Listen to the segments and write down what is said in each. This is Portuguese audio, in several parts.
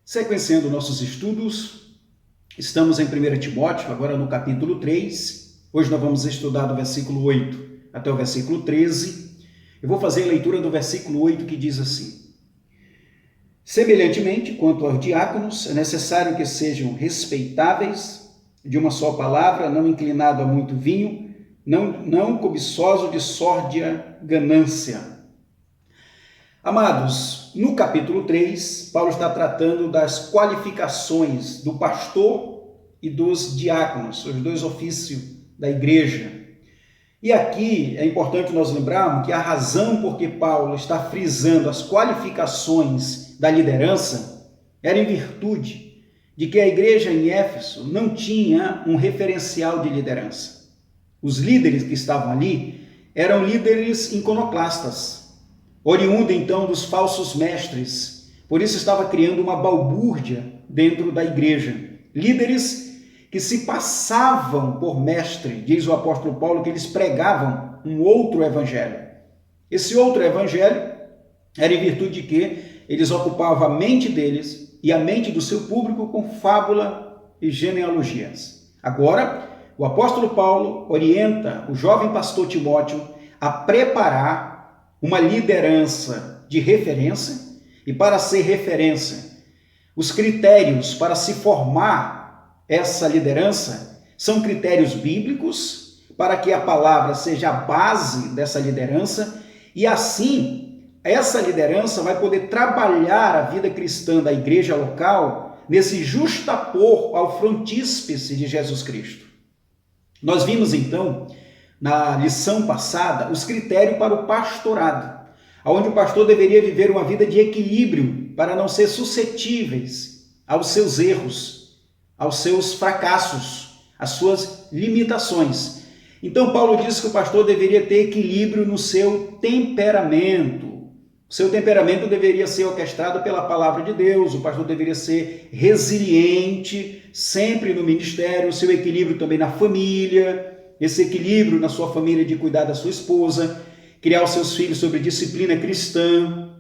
Sequenciando nossos estudos, estamos em 1 Timóteo, agora no capítulo 3. Hoje nós vamos estudar do versículo 8 até o versículo 13. Eu vou fazer a leitura do versículo 8 que diz assim: Semelhantemente, quanto aos diáconos, é necessário que sejam respeitáveis, de uma só palavra, não inclinado a muito vinho, não cobiçoso de sórdia ganância. Amados, no capítulo 3, Paulo está tratando das qualificações do pastor e dos diáconos, os dois ofícios da igreja. E aqui é importante nós lembrarmos que a razão por que Paulo está frisando as qualificações da liderança era em virtude de que a igreja em Éfeso não tinha um referencial de liderança. Os líderes que estavam ali eram líderes iconoclastas, oriundo então dos falsos mestres. Por isso estava criando uma balbúrdia dentro da igreja. Líderes que se passavam por mestre, diz o apóstolo Paulo, que eles pregavam um outro evangelho. Esse outro evangelho era em virtude de que eles ocupavam a mente deles e a mente do seu público com fábula e genealogias. Agora, o apóstolo Paulo orienta o jovem pastor Timóteo a preparar uma liderança de referência, e para ser referência, os critérios para se formar essa liderança são critérios bíblicos, para que a palavra seja a base dessa liderança, e assim essa liderança vai poder trabalhar a vida cristã da igreja local nesse justapor ao frontíspice de Jesus Cristo. Nós vimos então na lição passada, os critérios para o pastorado, onde o pastor deveria viver uma vida de equilíbrio para não ser suscetíveis aos seus erros, aos seus fracassos, às suas limitações. Então, Paulo diz que o pastor deveria ter equilíbrio no seu temperamento. O seu temperamento deveria ser orquestrado pela palavra de Deus, o pastor deveria ser resiliente, sempre no ministério, o seu equilíbrio também na família, esse equilíbrio na sua família de cuidar da sua esposa, criar os seus filhos sobre disciplina cristã,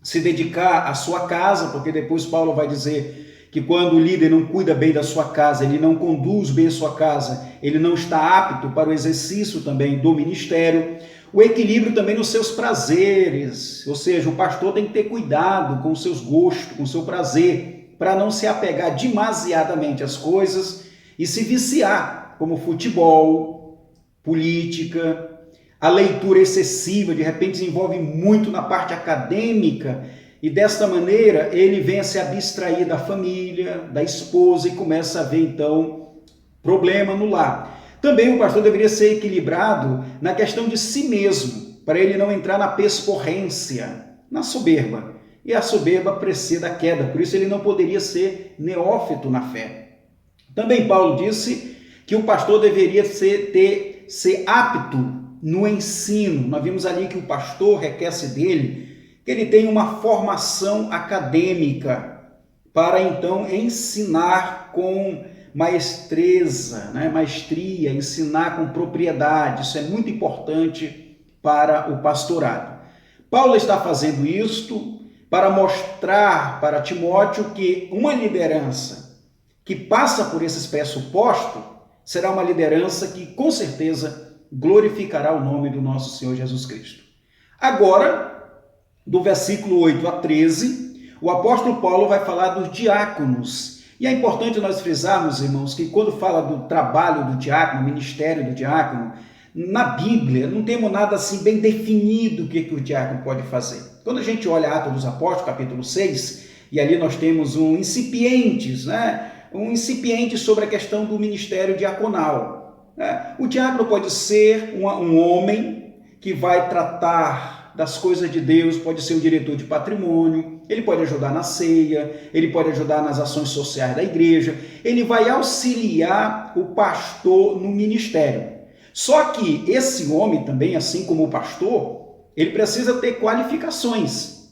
se dedicar à sua casa, porque depois Paulo vai dizer que quando o líder não cuida bem da sua casa, ele não conduz bem a sua casa, ele não está apto para o exercício também do ministério. O equilíbrio também nos seus prazeres, ou seja, o pastor tem que ter cuidado com os seus gostos, com o seu prazer, para não se apegar demasiadamente às coisas e se viciar, como futebol, política, a leitura excessiva, de repente se envolve muito na parte acadêmica e desta maneira ele vem a se abstrair da família, da esposa e começa a ver então problema no lar. Também o pastor deveria ser equilibrado na questão de si mesmo, para ele não entrar na pesporrência, na soberba. E a soberba precede a queda, por isso ele não poderia ser neófito na fé. Também Paulo disse que o pastor deveria ser apto no ensino. Nós vimos ali que o pastor requer-se dele que ele tenha uma formação acadêmica para então ensinar com maestria, ensinar com propriedade. Isso é muito importante para o pastorado. Paulo está fazendo isto para mostrar para Timóteo que uma liderança que passa por esses pressupostos será uma liderança que, com certeza, glorificará o nome do nosso Senhor Jesus Cristo. Agora, do versículo 8 a 13, o apóstolo Paulo vai falar dos diáconos. E é importante nós frisarmos, irmãos, que quando fala do trabalho do diácono, ministério do diácono, na Bíblia não temos nada assim bem definido o que o diácono pode fazer. Quando a gente olha Atos dos Apóstolos, capítulo 6, e ali nós temos um incipiente sobre a questão do ministério diaconal. O diácono pode ser um homem que vai tratar das coisas de Deus, pode ser um diretor de patrimônio, ele pode ajudar na ceia, ele pode ajudar nas ações sociais da igreja, ele vai auxiliar o pastor no ministério. Só que esse homem também, assim como o pastor, ele precisa ter qualificações,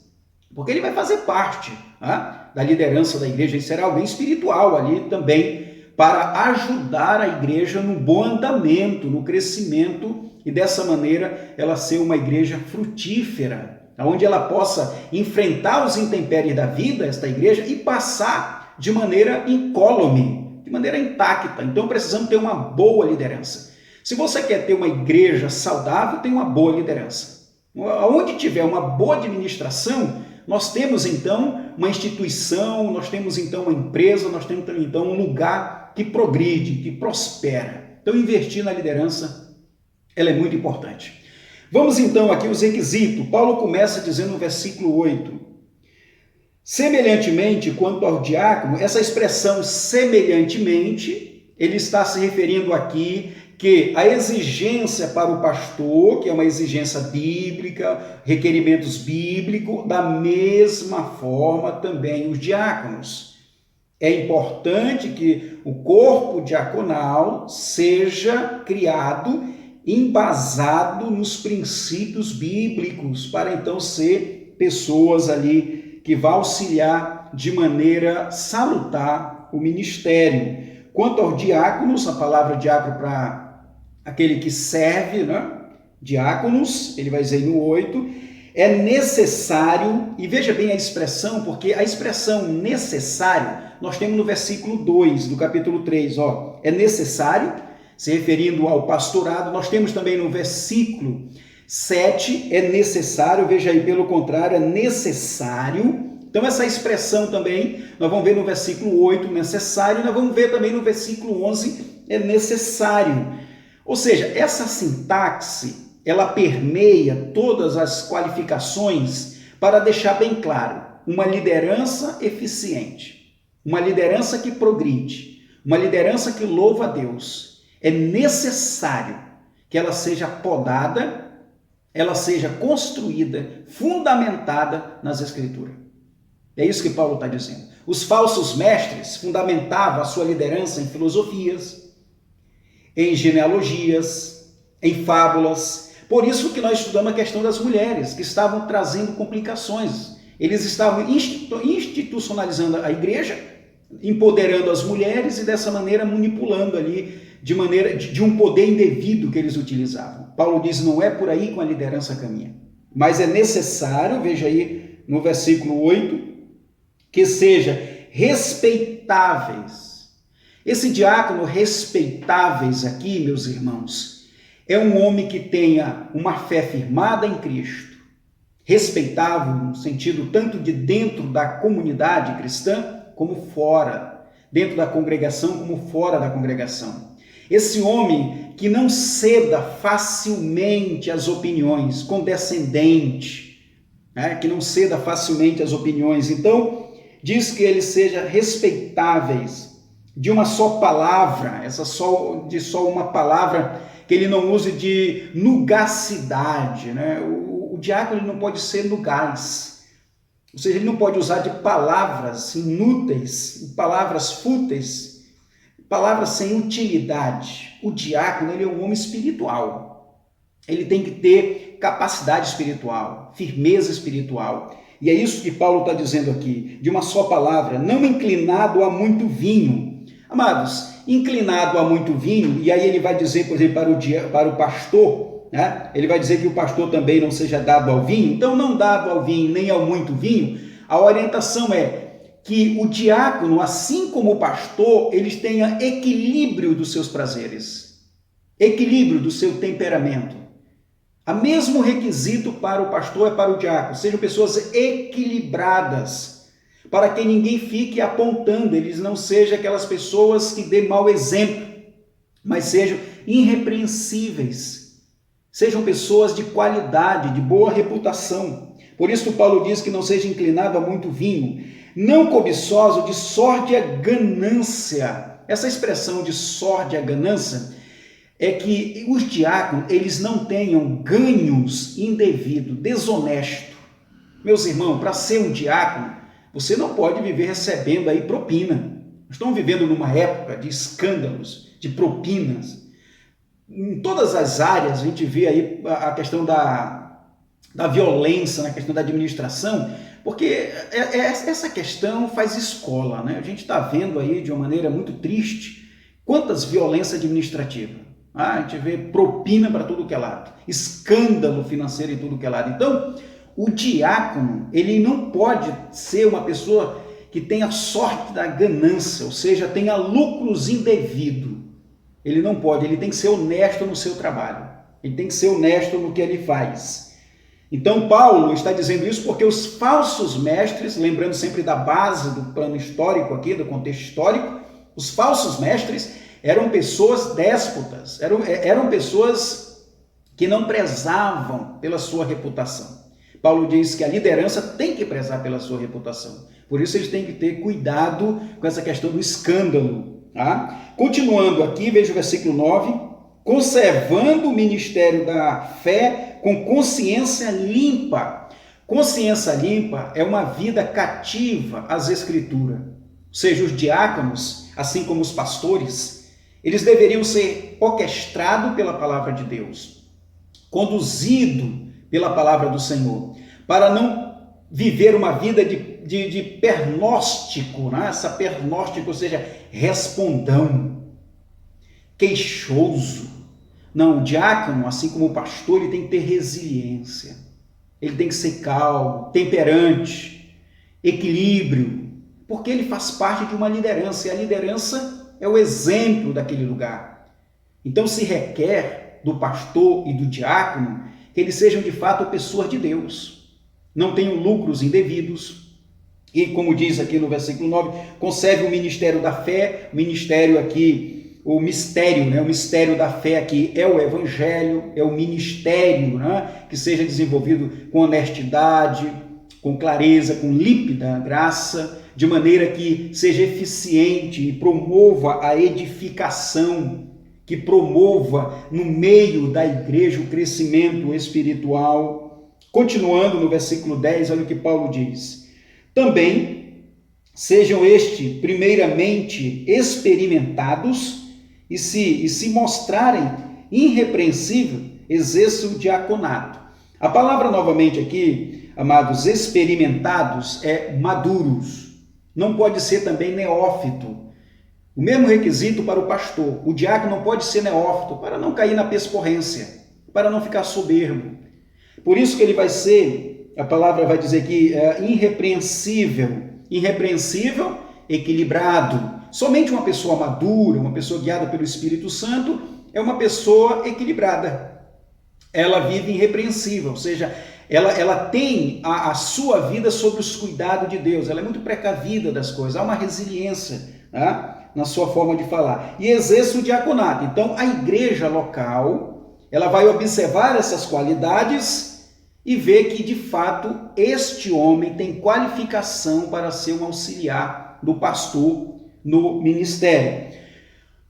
porque ele vai fazer parte da liderança da igreja, ele será alguém espiritual ali também, para ajudar a igreja no bom andamento, no crescimento, e dessa maneira ela ser uma igreja frutífera, onde ela possa enfrentar os intempéries da vida, esta igreja, e passar de maneira incólume, de maneira intacta. Então precisamos ter uma boa liderança. Se você quer ter uma igreja saudável, tem uma boa liderança. Onde tiver uma boa administração, nós temos então uma instituição, nós temos então uma empresa, nós temos então um lugar que progride, que prospera. Então investir na liderança, ela é muito importante. Vamos então aqui os requisitos. Paulo começa dizendo no versículo 8: semelhantemente quanto ao diácono, essa expressão semelhantemente, ele está se referindo aqui que a exigência para o pastor, que é uma exigência bíblica, requerimentos bíblicos, da mesma forma também os diáconos. É importante que o corpo diaconal seja criado, embasado nos princípios bíblicos, para então ser pessoas ali que vão auxiliar de maneira salutar o ministério. Quanto aos diáconos, a palavra diácono para aquele que serve, né? Diáconos, ele vai dizer no 8, é necessário, e veja bem a expressão, porque a expressão necessário, nós temos no versículo 2 do capítulo 3, é necessário, se referindo ao pastorado. Nós temos também no versículo 7, é necessário, veja aí, pelo contrário, é necessário. Então essa expressão também, nós vamos ver no versículo 8, necessário, e nós vamos ver também no versículo 11, é necessário. Ou seja, essa sintaxe, ela permeia todas as qualificações para deixar bem claro, uma liderança eficiente, uma liderança que progride, uma liderança que louva a Deus. É necessário que ela seja podada, ela seja construída, fundamentada nas Escrituras. É isso que Paulo está dizendo. Os falsos mestres fundamentavam a sua liderança em filosofias, em genealogias, em fábulas. Por isso que nós estudamos a questão das mulheres, que estavam trazendo complicações. Eles estavam institucionalizando a igreja, empoderando as mulheres e dessa maneira manipulando ali de um poder indevido que eles utilizavam. Paulo diz, não é por aí com a liderança caminha. Mas é necessário, veja aí no versículo 8, que seja respeitáveis. Esse diácono respeitáveis aqui, meus irmãos, é um homem que tenha uma fé firmada em Cristo, respeitável no sentido tanto de dentro da comunidade cristã, como fora, dentro da congregação como fora da congregação. Esse homem que não ceda facilmente às opiniões, condescendente, né? Que não ceda facilmente às opiniões. Então, diz que eles sejam respeitáveis, de uma só palavra, só uma palavra, que ele não use de nugacidade, né? O diácono ele não pode ser nugaz, ou seja, ele não pode usar de palavras inúteis, palavras fúteis, palavras sem utilidade. O diácono ele é um homem espiritual, ele tem que ter capacidade espiritual, firmeza espiritual. E é isso que Paulo está dizendo aqui, de uma só palavra, não inclinado a muito vinho. Amados, inclinado a muito vinho, e aí ele vai dizer, por exemplo, para o pastor, né? Ele vai dizer que o pastor também não seja dado ao vinho. Então, não dado ao vinho nem ao muito vinho, a orientação é que o diácono, assim como o pastor, eles tenham equilíbrio dos seus prazeres, equilíbrio do seu temperamento. O mesmo requisito para o pastor é para o diácono, sejam pessoas equilibradas, para que ninguém fique apontando, eles não sejam aquelas pessoas que dêem mau exemplo, mas sejam irrepreensíveis, sejam pessoas de qualidade, de boa reputação. Por isso Paulo diz que não seja inclinado a muito vinho, não cobiçoso de sórdia ganância. Essa expressão de sórdia ganância é que os diáconos, eles não tenham ganhos indevidos, desonesto. Meus irmãos, para ser um diácono, você não pode viver recebendo aí propina. Nós estamos vivendo numa época de escândalos, de propinas. Em todas as áreas a gente vê aí a questão da violência, na questão da administração, porque essa questão faz escola, né? A gente está vendo aí de uma maneira muito triste quantas violências administrativas. A gente vê propina para tudo que é lado, escândalo financeiro em tudo que é lado. Então, o diácono, ele não pode ser uma pessoa que tenha sorte da ganância, ou seja, tenha lucros indevidos. Ele não pode, ele tem que ser honesto no seu trabalho. Ele tem que ser honesto no que ele faz. Então, Paulo está dizendo isso porque os falsos mestres, lembrando sempre da base do plano histórico aqui, do contexto histórico, os falsos mestres eram pessoas déspotas, eram pessoas que não prezavam pela sua reputação. Paulo diz que a liderança tem que prezar pela sua reputação. Por isso eles têm que ter cuidado com essa questão do escândalo. Tá? Continuando aqui, veja o versículo 9. Conservando o ministério da fé com consciência limpa. Consciência limpa é uma vida cativa às Escrituras. Ou seja, os diáconos, assim como os pastores, eles deveriam ser orquestrados pela palavra de Deus, conduzido pela palavra do Senhor, para não viver uma vida de pernóstico, né? Essa pernóstico, ou seja, respondão, queixoso. Não, o diácono, assim como o pastor, ele tem que ter resiliência, ele tem que ser calmo, temperante, equilíbrio, porque ele faz parte de uma liderança, e a liderança é o exemplo daquele lugar. Então se requer do pastor e do diácono que eles sejam de fato pessoas de Deus, não tenham lucros indevidos, e como diz aqui no versículo 9, conserve o ministério da fé, o ministério aqui, o mistério, né? O mistério da fé aqui é o evangelho, é o ministério, né? Que seja desenvolvido com honestidade, com clareza, com límpida graça, de maneira que seja eficiente e promova a edificação, que promova no meio da igreja o crescimento espiritual. Continuando no versículo 10, olha o que Paulo diz. Também sejam primeiramente experimentados e se mostrarem irrepreensível, exerçam o diaconato. A palavra novamente aqui, amados, experimentados é maduros. Não pode ser também neófito. O mesmo requisito para o pastor. O diácono não pode ser neófito para não cair na pescorrência, para não ficar soberbo. Por isso que ele vai ser, a palavra vai dizer que irrepreensível. Irrepreensível, equilibrado. Somente uma pessoa madura, uma pessoa guiada pelo Espírito Santo, é uma pessoa equilibrada. Ela vive irrepreensível, ou seja, ela tem a sua vida sob os cuidados de Deus. Ela é muito precavida das coisas, há uma resiliência, né, na sua forma de falar. E exerce o diaconato. Então, a igreja local, ela vai observar essas qualidades e ver que, de fato, este homem tem qualificação para ser um auxiliar do pastor no ministério.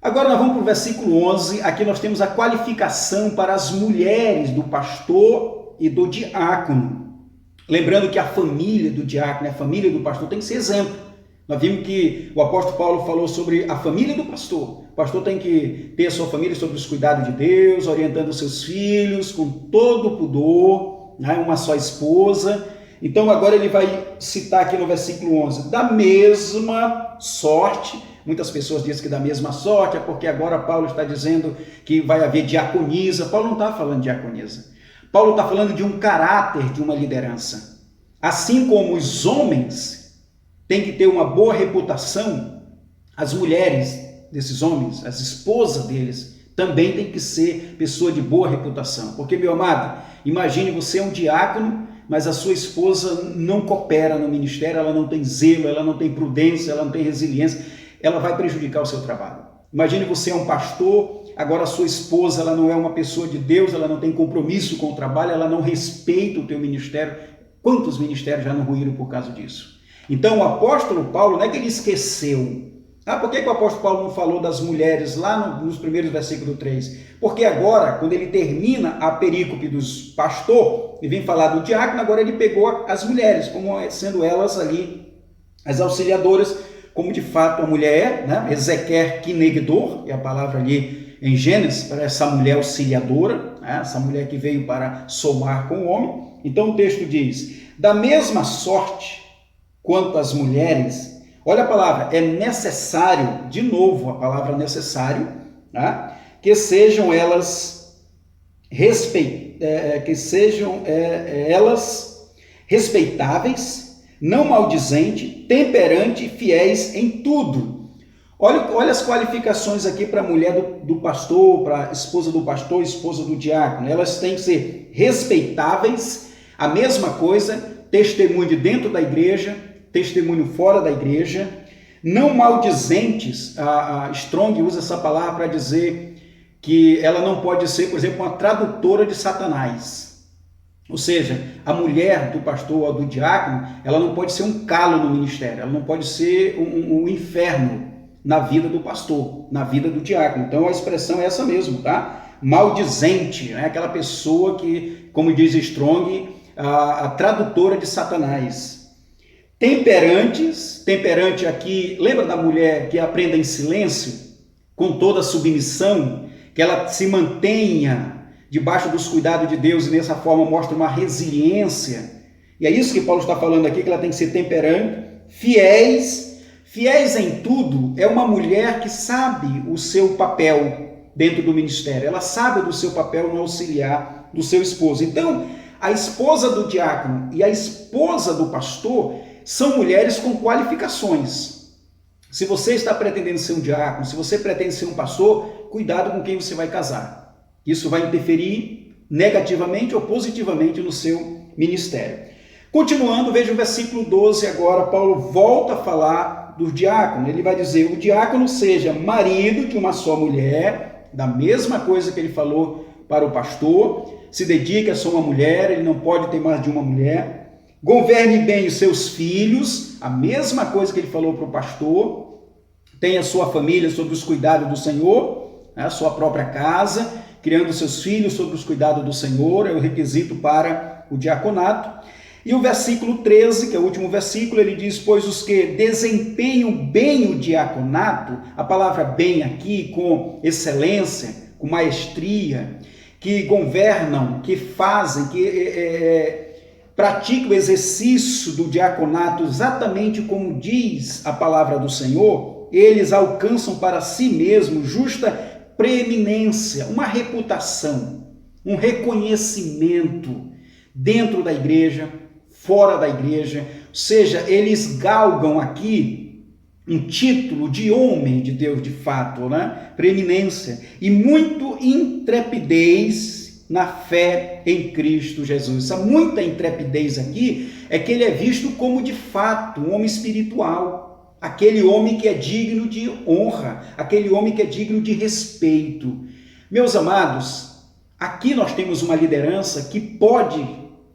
Agora nós vamos para o versículo 11, aqui nós temos a qualificação para as mulheres do pastor e do diácono. Lembrando que a família do diácono, a família do pastor tem que ser exemplo. Nós vimos que o apóstolo Paulo falou sobre a família do pastor. O pastor tem que ter a sua família sob os cuidados de Deus, orientando os seus filhos com todo o pudor, né? Uma só esposa. Então agora ele vai citar aqui no versículo 11, da mesma sorte. Muitas pessoas dizem que da mesma sorte é porque agora Paulo está dizendo que vai haver diaconisa. Paulo não está falando de diaconisa. Paulo está falando de um caráter de uma liderança. Assim como os homens têm que ter uma boa reputação, as mulheres desses homens, as esposas deles, também têm que ser pessoa de boa reputação. Porque, meu amado, imagine você é um diácono, mas a sua esposa não coopera no ministério, ela não tem zelo, ela não tem prudência, ela não tem resiliência, ela vai prejudicar o seu trabalho. Imagine você é um pastor, agora a sua esposa ela não é uma pessoa de Deus, ela não tem compromisso com o trabalho, ela não respeita o teu ministério. Quantos ministérios já não ruíram por causa disso? Então o apóstolo Paulo, não é que ele esqueceu. Por que o apóstolo Paulo não falou das mulheres lá nos primeiros versículos 3? Porque agora, quando ele termina a perícope dos pastores, e vem falar do diácono, agora ele pegou as mulheres, como sendo elas ali as auxiliadoras, como de fato a mulher é, né? Ezequer kinegdor, é a palavra ali em Gênesis, para essa mulher auxiliadora, né? Essa mulher que veio para somar com o homem. Então o texto diz, da mesma sorte quanto as mulheres, olha a palavra, é necessário, de novo a palavra necessário, né? Que sejam elas elas respeitáveis, não maldizente, temperante e fiéis em tudo. Olha as qualificações aqui para a mulher do pastor, para a esposa do pastor, esposa do diácono. Elas têm que ser respeitáveis, a mesma coisa, testemunho de dentro da igreja, testemunho fora da igreja, não maldizentes. A Strong usa essa palavra para dizer que ela não pode ser, por exemplo, uma tradutora de Satanás. Ou seja, a mulher do pastor ou do diácono, ela não pode ser um calo no ministério, ela não pode ser um inferno na vida do pastor, na vida do diácono. Então a expressão é essa mesmo, tá? Maldizente, né? Aquela pessoa que, como diz Strong, a tradutora de Satanás. Temperantes, temperante aqui, lembra da mulher que aprenda em silêncio, com toda a submissão, que ela se mantenha debaixo dos cuidados de Deus e dessa forma mostra uma resiliência. E é isso que Paulo está falando aqui, que ela tem que ser temperante, fiéis em tudo. É uma mulher que sabe o seu papel dentro do ministério, ela sabe do seu papel no auxiliar do seu esposo. Então, a esposa do diácono e a esposa do pastor são mulheres com qualificações. Se você está pretendendo ser um diácono, se você pretende ser um pastor, cuidado com quem você vai casar. Isso vai interferir negativamente ou positivamente no seu ministério. Continuando, veja o versículo 12 agora, Paulo volta a falar do diácono. Ele vai dizer, o diácono seja marido de uma só mulher, da mesma coisa que ele falou para o pastor, se dedique a só uma mulher, ele não pode ter mais de uma mulher, governe bem os seus filhos, a mesma coisa que ele falou para o pastor, tenha sua família sob os cuidados do Senhor, a sua própria casa, criando seus filhos sob os cuidados do Senhor, é o requisito para o diaconato. E o versículo 13, que é o último versículo, ele diz, pois os que desempenham bem o diaconato, a palavra bem aqui, com excelência, com maestria, que governam, que fazem, que praticam o exercício do diaconato exatamente como diz a palavra do Senhor, eles alcançam para si mesmos justa preeminência, uma reputação, um reconhecimento dentro da igreja, fora da igreja, ou seja, eles galgam aqui um título de homem de Deus de fato, né? Preeminência e muito intrepidez na fé em Cristo Jesus. Essa muita intrepidez aqui é que ele é visto como de fato um homem espiritual, aquele homem que é digno de honra, aquele homem que é digno de respeito. Meus amados, aqui nós temos uma liderança que pode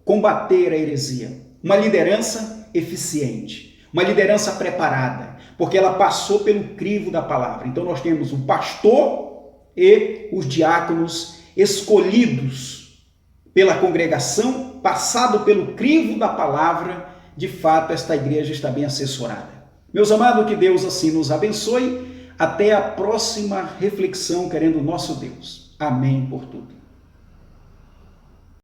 combater a heresia, uma liderança eficiente, uma liderança preparada, porque ela passou pelo crivo da palavra. Então nós temos o pastor e os diáconos escolhidos pela congregação, passado pelo crivo da palavra. De fato, esta igreja está bem assessorada. Meus amados, que Deus assim nos abençoe. Até a próxima reflexão, querendo o nosso Deus. Amém por tudo.